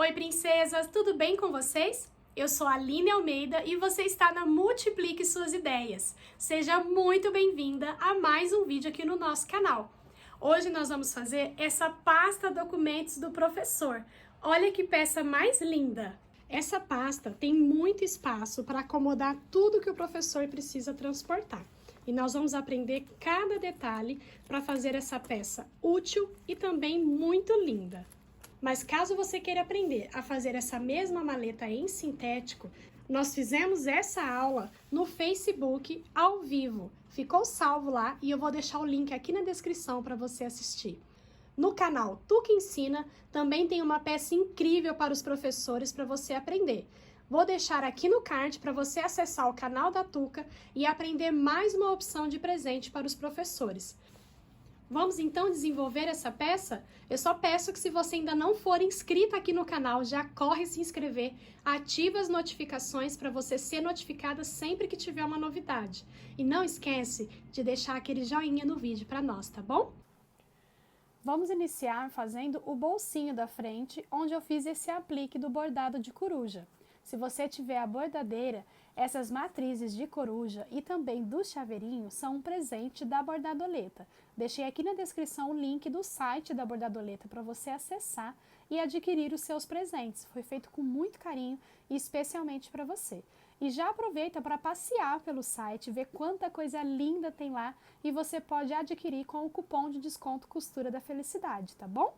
Oi, princesas, tudo bem com vocês? Eu sou a Aline Almeida e você está na Multiplique Suas Ideias. Seja muito bem-vinda a mais um vídeo aqui no nosso canal. Hoje nós vamos fazer essa pasta documentos do professor. Olha que peça mais linda! Essa pasta tem muito espaço para acomodar tudo que o professor precisa transportar. E nós vamos aprender cada detalhe para fazer essa peça útil e também muito linda. Mas caso você queira aprender a fazer essa mesma maleta em sintético, nós fizemos essa aula no Facebook ao vivo. Ficou salvo lá e eu vou deixar o link aqui na descrição para você assistir. No canal Tu Que Ensina também tem uma peça incrível para os professores para você aprender. Vou deixar aqui no card para você acessar o canal da Tuca e aprender mais uma opção de presente para os professores. Vamos então desenvolver essa peça? Eu só peço que se você ainda não for inscrita aqui no canal, já corre se inscrever, ativa as notificações para você ser notificada sempre que tiver uma novidade. E não esquece de deixar aquele joinha no vídeo para nós, tá bom? Vamos iniciar fazendo o bolsinho da frente, onde eu fiz esse aplique do bordado de coruja. Se você tiver a bordadeira, essas matrizes de coruja e também do chaveirinho são um presente da Bordadoleta. Deixei aqui na descrição o link do site da Bordadoleta para você acessar e adquirir os seus presentes. Foi feito com muito carinho e especialmente para você. E já aproveita para passear pelo site, ver quanta coisa linda tem lá e você pode adquirir com o cupom de desconto Costura da Felicidade, tá bom?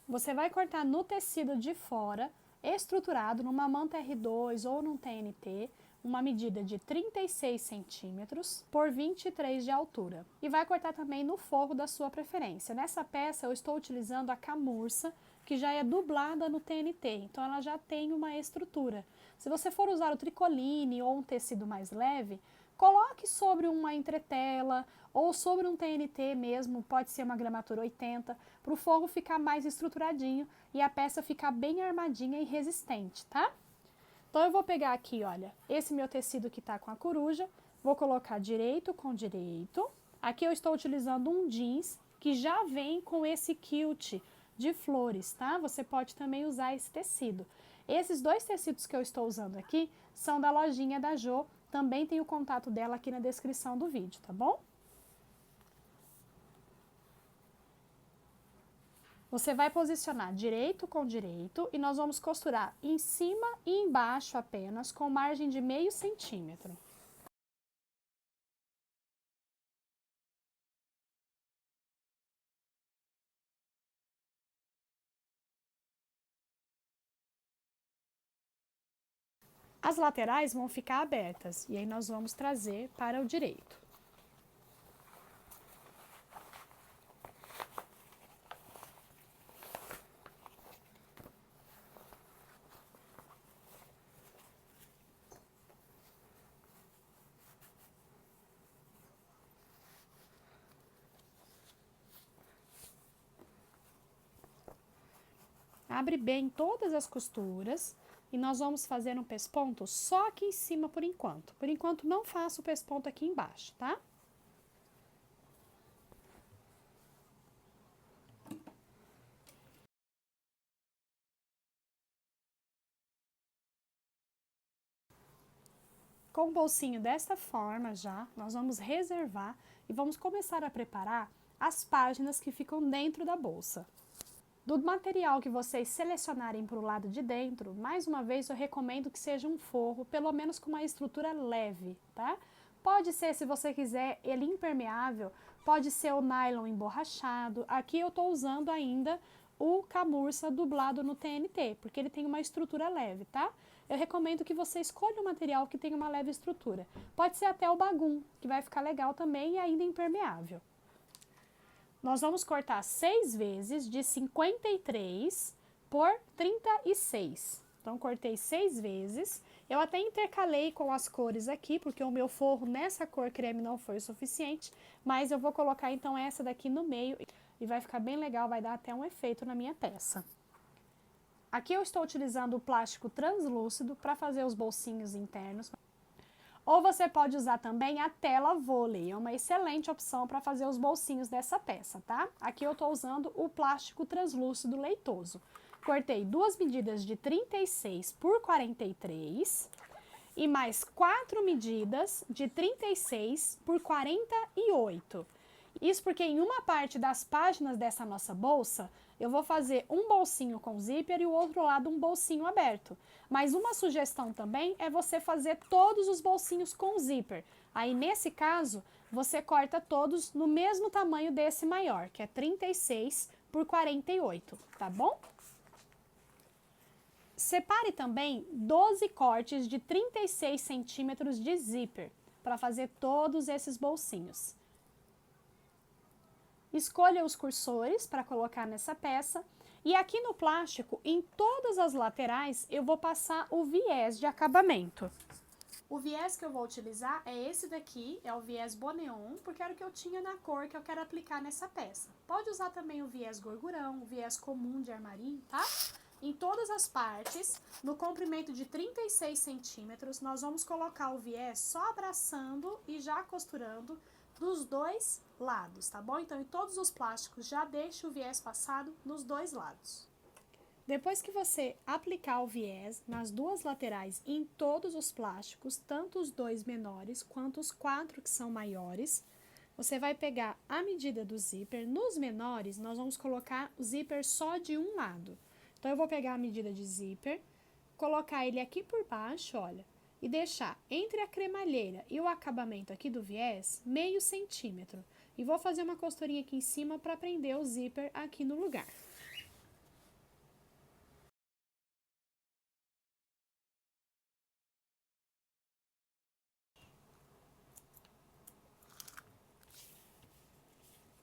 Você vai cortar no tecido de fora, estruturado numa manta R2 ou num TNT, uma medida de 36 centímetros por 23 de altura. E vai cortar também no forro da sua preferência. Nessa peça eu estou utilizando a camurça, que já é dublada no TNT, então ela já tem uma estrutura. Se você for usar o tricoline ou um tecido mais leve, coloque sobre uma entretela ou sobre um TNT mesmo, pode ser uma gramatura 80, para o forro ficar mais estruturadinho e a peça ficar bem armadinha e resistente, tá? Então eu vou pegar aqui, olha, esse meu tecido que tá com a coruja, vou colocar direito com direito. Aqui eu estou utilizando um jeans que já vem com esse quilt de flores, tá? Você pode também usar esse tecido. Esses dois tecidos que eu estou usando aqui são da lojinha da Jo, também tem o contato dela aqui na descrição do vídeo, tá bom? Você vai posicionar direito com direito e nós vamos costurar em cima e embaixo apenas com margem de meio centímetro. As laterais vão ficar abertas e aí nós vamos trazer para o direito. Abre bem todas as costuras e nós vamos fazer um pesponto só aqui em cima por enquanto. Por enquanto não faço o pesponto aqui embaixo, tá? Com o bolsinho desta forma já, nós vamos reservar e vamos começar a preparar as páginas que ficam dentro da bolsa. Do material que vocês selecionarem para o lado de dentro, mais uma vez eu recomendo que seja um forro, pelo menos com uma estrutura leve, tá? Pode ser, se você quiser, ele impermeável, pode ser o nylon emborrachado. Aqui eu estou usando ainda o camurça dublado no TNT, porque ele tem uma estrutura leve, tá? Eu recomendo que você escolha um material que tenha uma leve estrutura. Pode ser até o bagum, que vai ficar legal também e ainda impermeável. Nós vamos cortar 6 vezes de 53 por 36. Então, cortei 6 vezes. Eu até intercalei com as cores aqui, porque o meu forro nessa cor creme não foi o suficiente. Mas eu vou colocar, então, essa daqui no meio e vai ficar bem legal, vai dar até um efeito na minha peça. Aqui eu estou utilizando o plástico translúcido para fazer os bolsinhos internos. Ou você pode usar também a tela vôlei, é uma excelente opção para fazer os bolsinhos dessa peça, tá? Aqui eu estou usando o plástico translúcido leitoso. cortei 2 medidas de 36 por 43 e mais 4 medidas de 36 por 48. Isso porque em uma parte das páginas dessa nossa bolsa, eu vou fazer um bolsinho com zíper e o outro lado um bolsinho aberto. Mas uma sugestão também é você fazer todos os bolsinhos com zíper. Aí, nesse caso, você corta todos no mesmo tamanho desse maior, que é 36 por 48, tá bom? Separe também 12 cortes de 36 centímetros de zíper para fazer todos esses bolsinhos. Escolha os cursores para colocar nessa peça e aqui no plástico, em todas as laterais, eu vou passar o viés de acabamento. O viés que eu vou utilizar é esse daqui, é o viés Boneon, porque era o que eu tinha na cor que eu quero aplicar nessa peça. Pode usar também o viés gorgurão, o viés comum de armarim, tá? Em todas as partes, no comprimento de 36 centímetros, nós vamos colocar o viés só abraçando e já costurando dos dois lados, tá bom? Então, em todos os plásticos, já deixe o viés passado nos dois lados. Depois que você aplicar o viés nas duas laterais em todos os plásticos, tanto os dois menores quanto os 4 que são maiores, você vai pegar a medida do zíper. Nos menores, nós vamos colocar o zíper só de um lado. Então, eu vou pegar a medida de zíper, colocar ele aqui por baixo, olha, e deixar entre a cremalheira e o acabamento aqui do viés, meio centímetro. E vou fazer uma costurinha aqui em cima para prender o zíper aqui no lugar.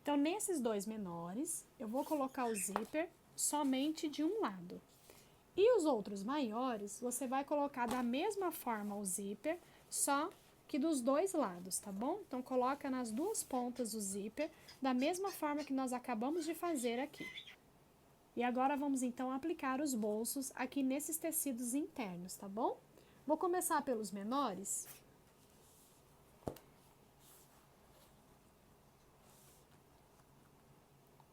Então, nesses dois menores, eu vou colocar o zíper somente de um lado. E os outros maiores, você vai colocar da mesma forma o zíper, só que dos dois lados, tá bom? Então, coloca nas duas pontas o zíper, da mesma forma que nós acabamos de fazer aqui. E agora, vamos então aplicar os bolsos aqui nesses tecidos internos, tá bom? Vou começar pelos menores.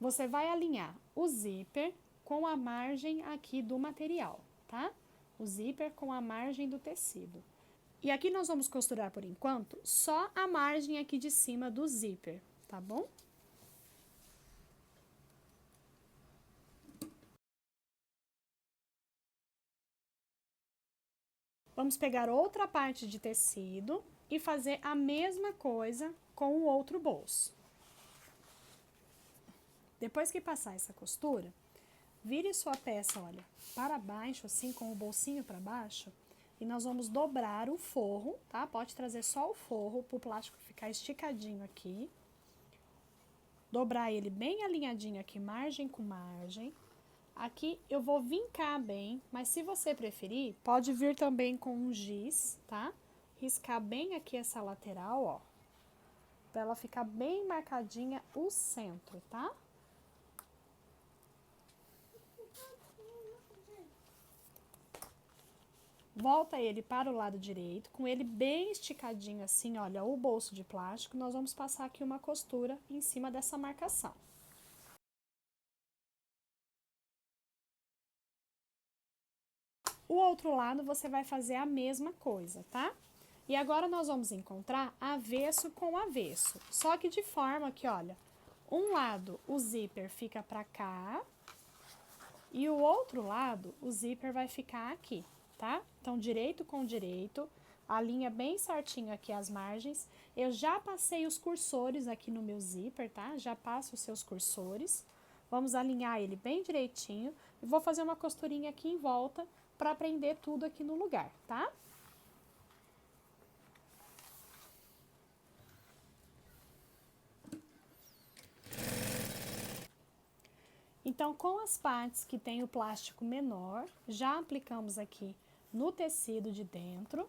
Você vai alinhar o zíper com a margem aqui do material, tá? O zíper com a margem do tecido. E aqui nós vamos costurar, por enquanto, só a margem aqui de cima do zíper, tá bom? Vamos pegar outra parte de tecido e fazer a mesma coisa com o outro bolso. Depois que passar essa costura, vire sua peça, olha, para baixo, assim, com o bolsinho para baixo, e nós vamos dobrar o forro, tá? Pode trazer só o forro para o plástico ficar esticadinho aqui. Dobrar ele bem alinhadinho aqui, margem com margem. Aqui eu vou vincar bem, mas se você preferir, pode vir também com um giz, tá? Riscar bem aqui essa lateral, ó, para ela ficar bem marcadinha o centro, tá? Volta ele para o lado direito, com ele bem esticadinho assim, olha, o bolso de plástico, nós vamos passar aqui uma costura em cima dessa marcação. O outro lado você vai fazer a mesma coisa, tá? E agora nós vamos encontrar avesso com avesso, só que de forma que, olha, um lado o zíper fica pra cá e o outro lado o zíper vai ficar aqui, tá? Então, direito com direito, alinha bem certinho aqui as margens. Eu já passei os cursores aqui no meu zíper, tá? Já passo os seus cursores. Vamos alinhar ele bem direitinho e vou fazer uma costurinha aqui em volta para prender tudo aqui no lugar, tá? Então, com as partes que tem o plástico menor, já aplicamos aqui no tecido de dentro,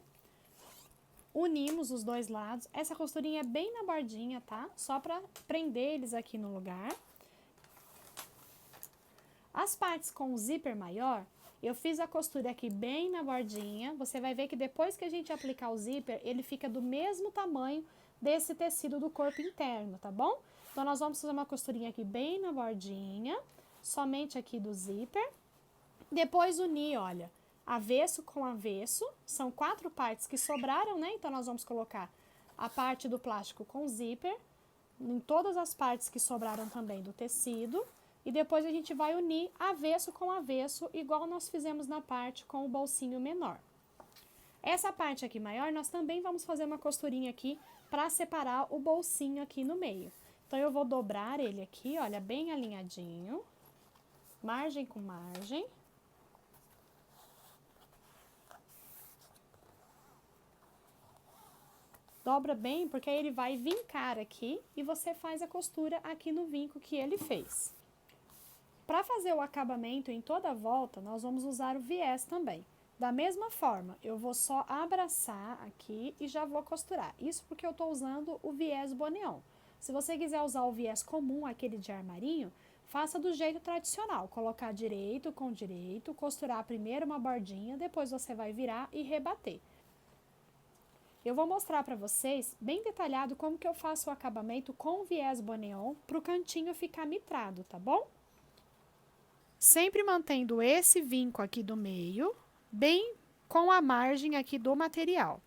unimos os dois lados. Essa costurinha é bem na bordinha, tá? Só para prender eles aqui no lugar. As partes com o zíper maior, eu fiz a costura aqui bem na bordinha. Você vai ver que depois que a gente aplicar o zíper, ele fica do mesmo tamanho desse tecido do corpo interno, tá bom? Então, nós vamos fazer uma costurinha aqui bem na bordinha, somente aqui do zíper. Depois unir, olha, avesso com avesso, são 4 partes que sobraram, né? Então, nós vamos colocar a parte do plástico com zíper, em todas as partes que sobraram também do tecido, e depois a gente vai unir avesso com avesso, igual nós fizemos na parte com o bolsinho menor. Essa parte aqui maior, nós também vamos fazer uma costurinha aqui para separar o bolsinho aqui no meio. Então, eu vou dobrar ele aqui, olha, bem alinhadinho, margem com margem. Dobra bem, porque aí ele vai vincar aqui e você faz a costura aqui no vinco que ele fez. Para fazer o acabamento em toda a volta, nós vamos usar o viés também. Da mesma forma, eu vou só abraçar aqui e já vou costurar. Isso porque eu estou usando o viés boneon. Se você quiser usar o viés comum, aquele de armarinho, faça do jeito tradicional. Colocar direito com direito, costurar primeiro uma bordinha, depois você vai virar e rebater. Eu vou mostrar para vocês, bem detalhado, como que eu faço o acabamento com o viés boneon para o cantinho ficar mitrado, tá bom? Sempre mantendo esse vinco aqui do meio, bem com a margem aqui do material.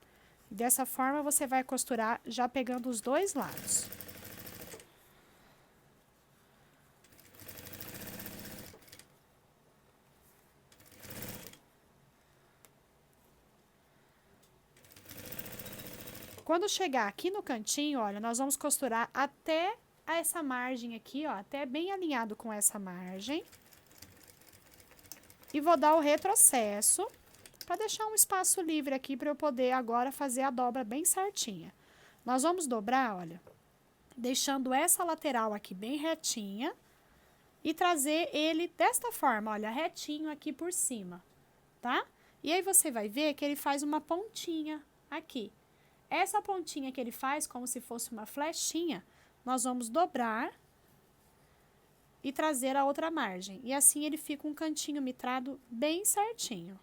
Dessa forma, você vai costurar já pegando os dois lados. Quando chegar aqui no cantinho, olha, nós vamos costurar até essa margem aqui, ó, até bem alinhado com essa margem. E vou dar o retrocesso, para deixar um espaço livre aqui para eu poder agora fazer a dobra bem certinha. Nós vamos dobrar, olha, deixando essa lateral aqui bem retinha e trazer ele desta forma, olha, retinho aqui por cima, tá? E aí você vai ver que ele faz uma pontinha aqui. Essa pontinha que ele faz, como se fosse uma flechinha, nós vamos dobrar e trazer a outra margem. E assim ele fica um cantinho mitrado bem certinho.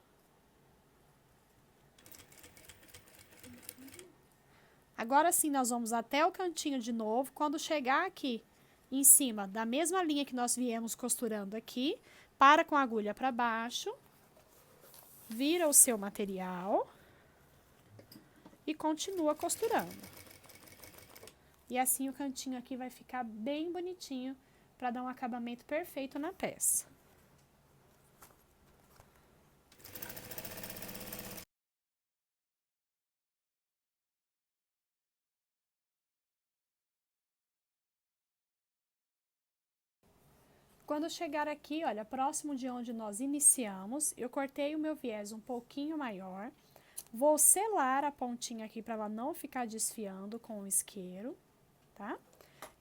Agora sim, nós vamos até o cantinho de novo. Quando chegar aqui em cima da mesma linha que nós viemos costurando aqui, para com a agulha para baixo, vira o seu material e continua costurando. E assim o cantinho aqui vai ficar bem bonitinho para dar um acabamento perfeito na peça. Quando chegar aqui, olha, próximo de onde nós iniciamos, eu cortei o meu viés um pouquinho maior. Vou selar a pontinha aqui para ela não ficar desfiando com o isqueiro, tá?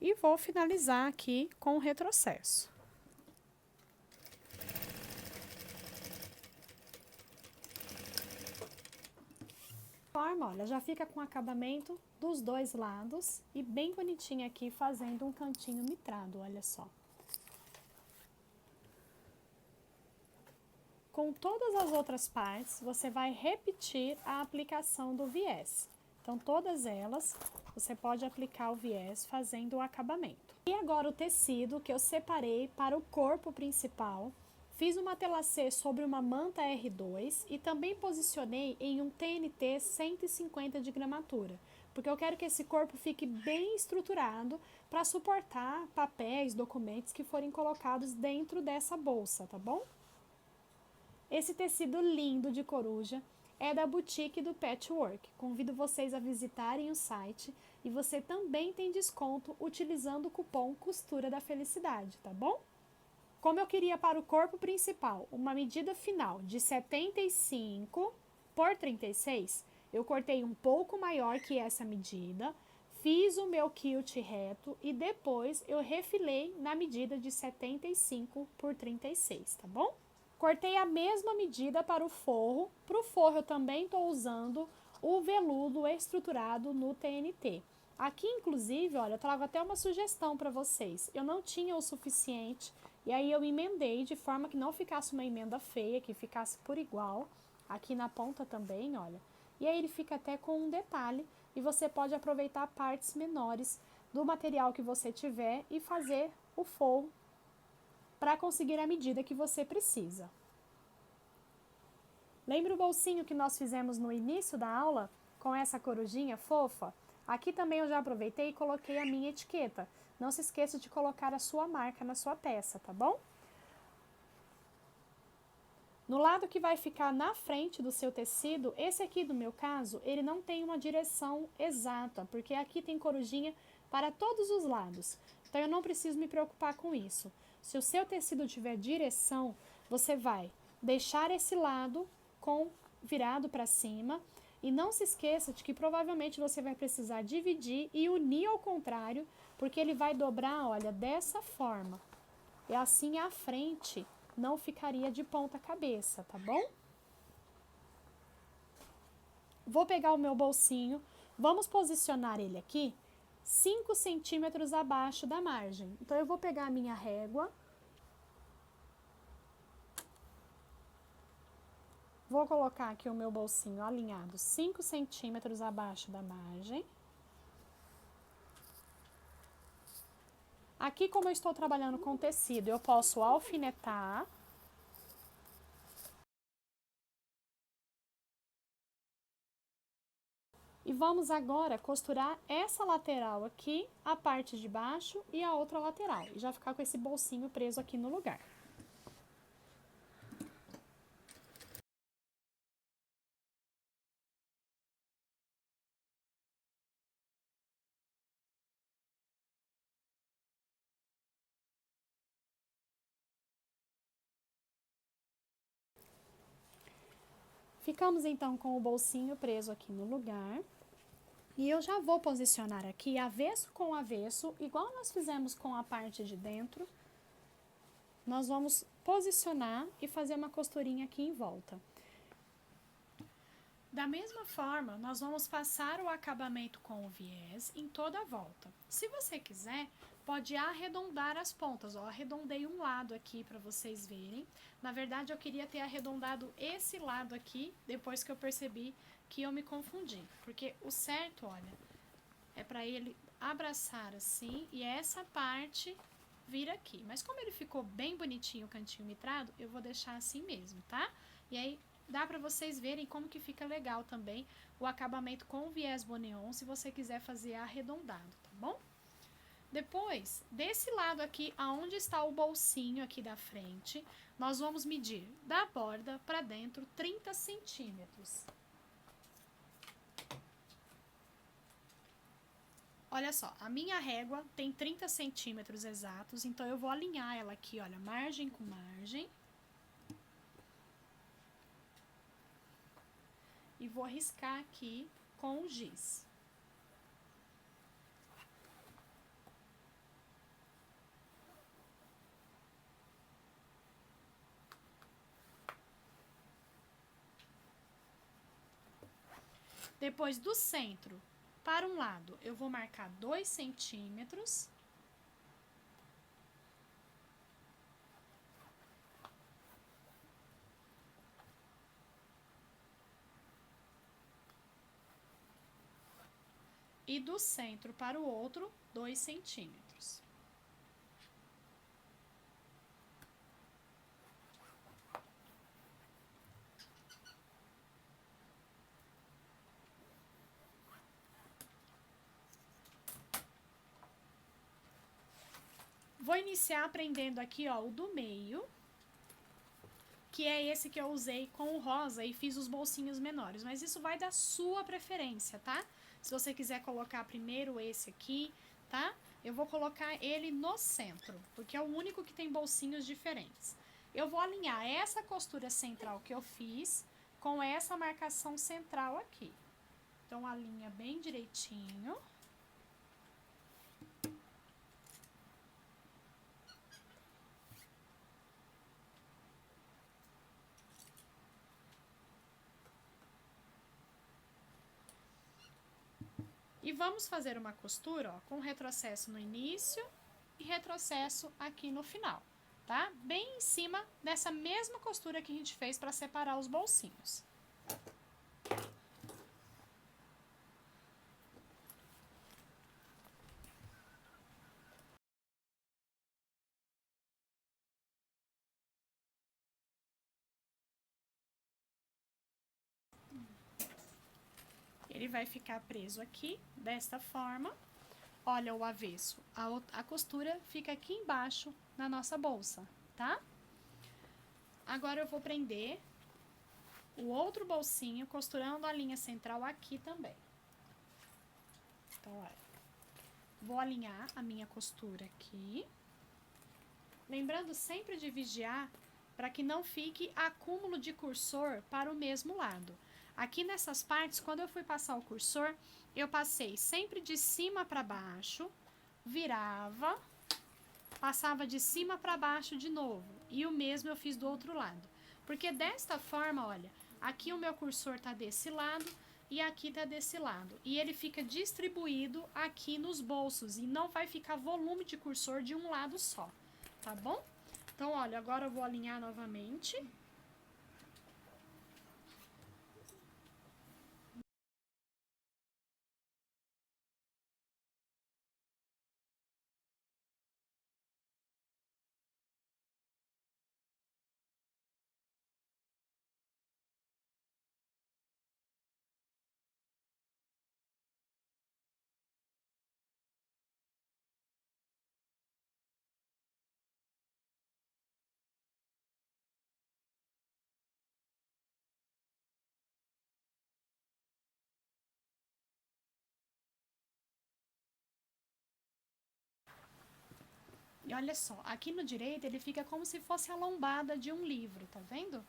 E vou finalizar aqui com o retrocesso. Forma, olha, já fica com acabamento dos dois lados e bem bonitinho aqui, fazendo um cantinho mitrado, olha só. Com todas as outras partes, você vai repetir a aplicação do viés. Então, todas elas, você pode aplicar o viés fazendo o acabamento. E agora o tecido que eu separei para o corpo principal. Fiz uma telacê sobre uma manta R2 e também posicionei em um TNT 150 de gramatura. Porque eu quero que esse corpo fique bem estruturado para suportar papéis, documentos que forem colocados dentro dessa bolsa, tá bom? Esse tecido lindo de coruja é da boutique do Patchwork. Convido vocês a visitarem o site e você também tem desconto utilizando o cupom Costura da Felicidade, tá bom? Como eu queria para o corpo principal uma medida final de 75 por 36, eu cortei um pouco maior que essa medida, fiz o meu quilt reto e depois eu refilei na medida de 75 por 36, tá bom? Cortei a mesma medida para o forro. Para o forro eu também estou usando o veludo estruturado no TNT. Aqui, inclusive, olha, eu trago até uma sugestão para vocês. Eu não tinha o suficiente e aí eu emendei de forma que não ficasse uma emenda feia, que ficasse por igual. Aqui na ponta também, olha. E aí ele fica até com um detalhe e você pode aproveitar partes menores do material que você tiver e fazer o forro para conseguir a medida que você precisa. Lembra o bolsinho que nós fizemos no início da aula com essa corujinha fofa? Aqui também eu já aproveitei e coloquei a minha etiqueta. Não se esqueça de colocar a sua marca na sua peça, tá bom? No lado que vai ficar na frente do seu tecido, esse aqui do meu caso, ele não tem uma direção exata, porque aqui tem corujinha para todos os lados. Então eu não preciso me preocupar com isso. Se o seu tecido tiver direção, você vai deixar esse lado virado para cima. E não se esqueça de que provavelmente você vai precisar dividir e unir ao contrário, porque ele vai dobrar, olha, dessa forma. E assim a frente não ficaria de ponta cabeça, tá bom? Vou pegar o meu bolsinho, vamos posicionar ele aqui 5 centímetros abaixo da margem. Então, eu vou pegar a minha régua. Vou colocar aqui o meu bolsinho alinhado 5 centímetros abaixo da margem. Aqui, como eu estou trabalhando com tecido, eu posso alfinetar. E vamos agora costurar essa lateral aqui, a parte de baixo e a outra lateral. E já ficar com esse bolsinho preso aqui no lugar. Ficamos então com o bolsinho preso aqui no lugar. E eu já vou posicionar aqui avesso com avesso, igual nós fizemos com a parte de dentro. Nós vamos posicionar e fazer uma costurinha aqui em volta. Da mesma forma, nós vamos passar o acabamento com o viés em toda a volta. Se você quiser, pode arredondar as pontas. Ó, arredondei um lado aqui para vocês verem. Na verdade, eu queria ter arredondado esse lado aqui, depois que eu percebi que eu me confundi. Porque o certo, olha, é para ele abraçar assim e essa parte vir aqui. Mas como ele ficou bem bonitinho o cantinho mitrado, eu vou deixar assim mesmo, tá? E aí, dá para vocês verem como que fica legal também o acabamento com o viés boneon, se você quiser fazer arredondado, tá bom? Depois, desse lado aqui, aonde está o bolsinho aqui da frente, nós vamos medir da borda para dentro 30 centímetros. Olha só, a minha régua tem 30 centímetros exatos, então eu vou alinhar ela aqui, olha, margem com margem. E vou riscar aqui com o giz. Depois do centro para um lado, eu vou marcar 2 centímetros. E do centro para o outro, 2 centímetros. Vou iniciar aprendendo aqui, ó, o do meio, que é esse que eu usei com o rosa e fiz os bolsinhos menores, mas isso vai da sua preferência, tá? Se você quiser colocar primeiro esse aqui, tá? Eu vou colocar ele no centro, porque é o único que tem bolsinhos diferentes. Eu vou alinhar essa costura central que eu fiz com essa marcação central aqui. Então, alinha bem direitinho. E vamos fazer uma costura, ó, com retrocesso no início e retrocesso aqui no final, tá? Bem em cima dessa mesma costura que a gente fez para separar os bolsinhos. Ele vai ficar preso aqui, desta forma. Olha o avesso. A costura fica aqui embaixo na nossa bolsa, tá? Agora eu vou prender o outro bolsinho, costurando a linha central aqui também. Então, olha, vou alinhar a minha costura aqui. Lembrando sempre de vigiar para que não fique acúmulo de cursor para o mesmo lado. Aqui nessas partes, quando eu fui passar o cursor, eu passei sempre de cima para baixo, virava, passava de cima para baixo de novo. E o mesmo eu fiz do outro lado. Porque desta forma, olha, aqui o meu cursor tá desse lado e aqui tá desse lado. E ele fica distribuído aqui nos bolsos e não vai ficar volume de cursor de um lado só, tá bom? Então, olha, agora eu vou alinhar novamente. E olha só, aqui no direito ele fica como se fosse a lombada de um livro, tá vendo?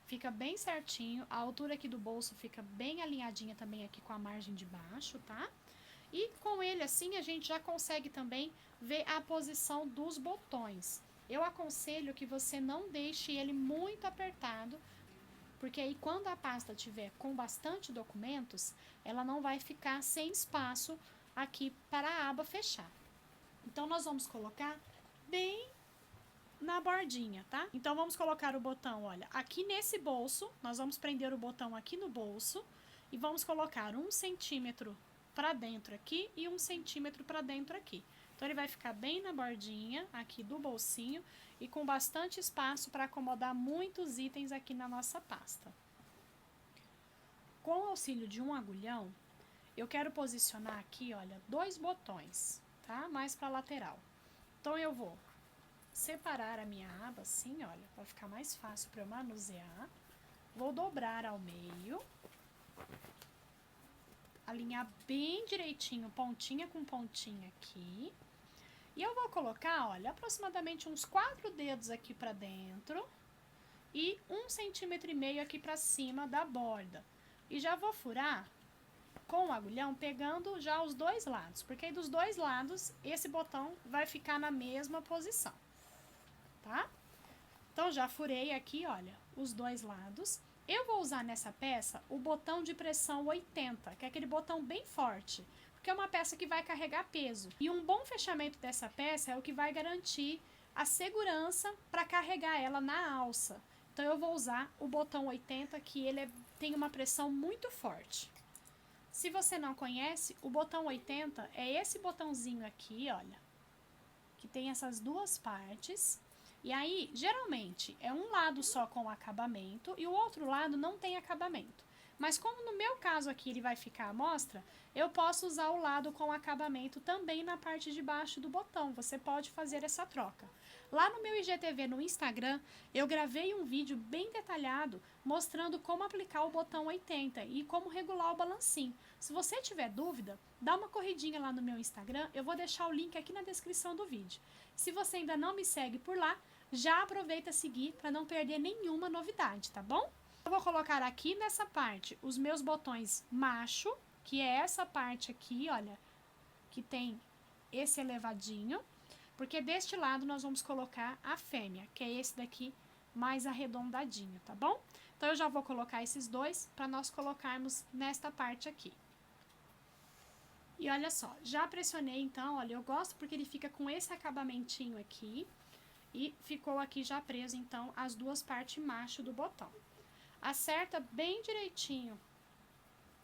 Fica bem certinho, a altura aqui do bolso fica bem alinhadinha também aqui com a margem de baixo, tá? E com ele assim a gente já consegue também ver a posição dos botões. Eu aconselho que você não deixe ele muito apertado, porque aí quando a pasta tiver com bastante documentos, ela não vai ficar sem espaço aqui para a aba fechar. Então nós vamos colocar bem na bordinha, tá? Então vamos colocar o botão, olha, aqui nesse bolso, nós vamos prender o botão aqui no bolso e vamos colocar 1 centímetro para dentro aqui e 1 centímetro para dentro aqui. Então ele vai ficar bem na bordinha aqui do bolsinho e com bastante espaço para acomodar muitos itens aqui na nossa pasta. Com o auxílio de um agulhão, eu quero posicionar aqui, olha, 2 botões, tá? Mais para a lateral. Então eu vou separar a minha aba assim, olha, para ficar mais fácil para eu manusear. Vou dobrar ao meio, alinhar bem direitinho, pontinha com pontinha aqui. E eu vou colocar, olha, aproximadamente uns 4 dedos aqui para dentro e 1,5 centímetro aqui para cima da borda. E já vou furar com o agulhão pegando já os 2 lados, porque aí dos 2 lados esse botão vai ficar na mesma posição, tá? Então já furei aqui, olha, os 2 lados. Eu vou usar nessa peça o botão de pressão 80, que é aquele botão bem forte, porque é uma peça que vai carregar peso. E um bom fechamento dessa peça é o que vai garantir a segurança para carregar ela na alça. Então eu vou usar o botão 80, que ele tem uma pressão muito forte. Se você não conhece, o botão 80 é esse botãozinho aqui, olha, que tem essas 2 partes. E aí, geralmente, é um lado só com acabamento e o outro lado não tem acabamento. Mas como no meu caso aqui ele vai ficar à mostra, eu posso usar o lado com acabamento também na parte de baixo do botão. Você pode fazer essa troca. Lá no meu IGTV no Instagram, eu gravei um vídeo bem detalhado mostrando como aplicar o botão 80 e como regular o balancinho. Se você tiver dúvida, dá uma corridinha lá no meu Instagram, eu vou deixar o link aqui na descrição do vídeo. Se você ainda não me segue por lá, já aproveita a seguir para não perder nenhuma novidade, tá bom? Eu vou colocar aqui nessa parte os meus botões macho, que é essa parte aqui, olha, que tem esse elevadinho, porque deste lado nós vamos colocar a fêmea, que é esse daqui mais arredondadinho, tá bom? Então eu já vou colocar esses 2 para nós colocarmos nesta parte aqui. E olha só, já pressionei então, olha, eu gosto porque ele fica com esse acabamentinho aqui e ficou aqui já preso então as 2 partes macho do botão. Acerta bem direitinho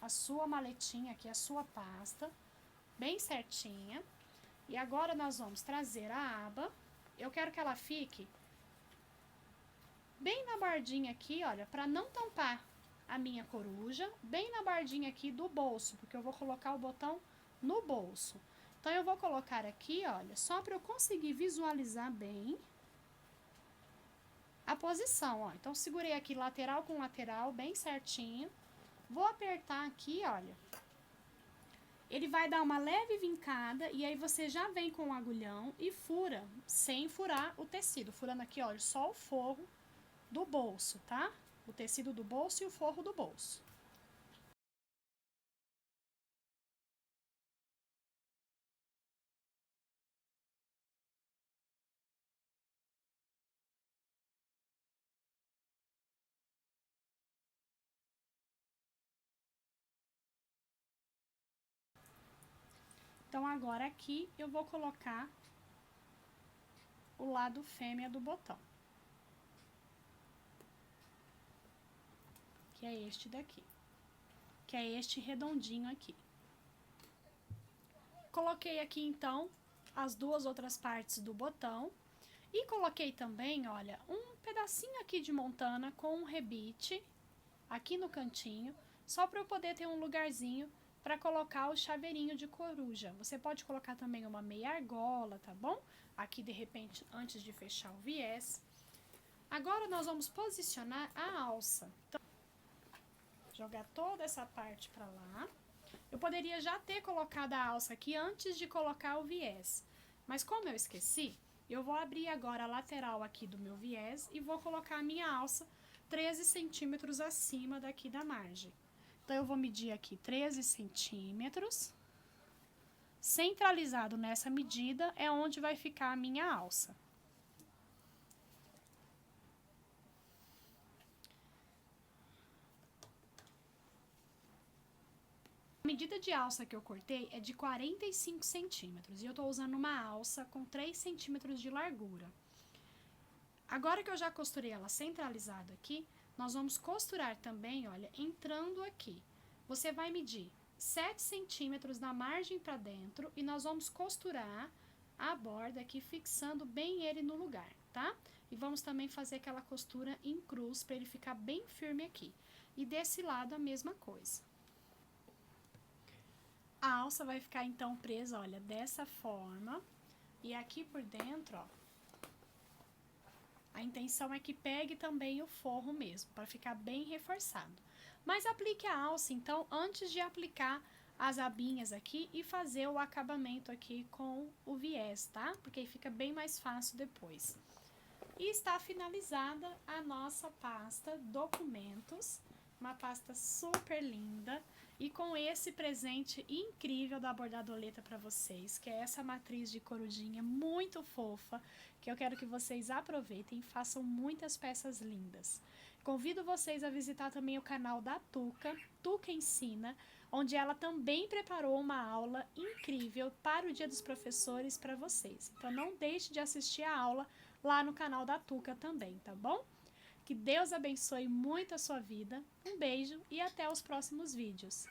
a sua maletinha aqui, a sua pasta, bem certinha. E agora nós vamos trazer a aba. Eu quero que ela fique bem na bordinha aqui, olha, para não tampar a minha coruja bem na bordinha aqui do bolso, porque eu vou colocar o botão no bolso. Então, eu vou colocar aqui, olha, só para eu conseguir visualizar bem a posição, ó. Então, segurei aqui lateral com lateral, bem certinho. Vou apertar aqui, olha. Ele vai dar uma leve vincada e aí você já vem com o agulhão e fura, sem furar o tecido. Furando aqui, olha, só o forro do bolso, tá? O tecido do bolso e o forro do bolso. Então, agora aqui eu vou colocar o lado fêmea do botão, que é este daqui, que é este redondinho aqui. Coloquei aqui, então, as duas outras partes do botão e coloquei também, olha, um pedacinho aqui de montana com um rebite aqui no cantinho, só para eu poder ter um lugarzinho para colocar o chaveirinho de coruja. Você pode colocar também uma meia argola, tá bom? Aqui, de repente, antes de fechar o viés. Agora, nós vamos posicionar a alça. Então, jogar toda essa parte para lá. Eu poderia já ter colocado a alça aqui antes de colocar o viés. Mas como eu esqueci, eu vou abrir agora a lateral aqui do meu viés e vou colocar a minha alça 13 centímetros acima daqui da margem. Então, eu vou medir aqui 13 centímetros. Centralizado nessa medida é onde vai ficar a minha alça. A medida de alça que eu cortei é de 45 centímetros. E eu tô usando uma alça com 3 centímetros de largura. Agora que eu já costurei ela centralizado aqui, nós vamos costurar também, olha, entrando aqui. Você vai medir 7 centímetros da margem para dentro e nós vamos costurar a borda aqui, fixando bem ele no lugar, tá? E vamos também fazer aquela costura em cruz para ele ficar bem firme aqui. E desse lado a mesma coisa. A alça vai ficar então presa, olha, dessa forma. E aqui por dentro, ó, a intenção é que pegue também o forro mesmo, para ficar bem reforçado. Mas aplique a alça, então, antes de aplicar as abinhas aqui e fazer o acabamento aqui com o viés, tá? Porque aí fica bem mais fácil depois. E está finalizada a nossa pasta Documentos, uma pasta super linda e com esse presente incrível da Bordadoleta para vocês, que é essa matriz de corujinha muito fofa, que eu quero que vocês aproveitem e façam muitas peças lindas. Convido vocês a visitar também o canal da Tuca, Tuca Ensina, onde ela também preparou uma aula incrível para o Dia dos Professores para vocês. Então não deixe de assistir a aula lá no canal da Tuca também, tá bom? Que Deus abençoe muito a sua vida. Um beijo e até os próximos vídeos.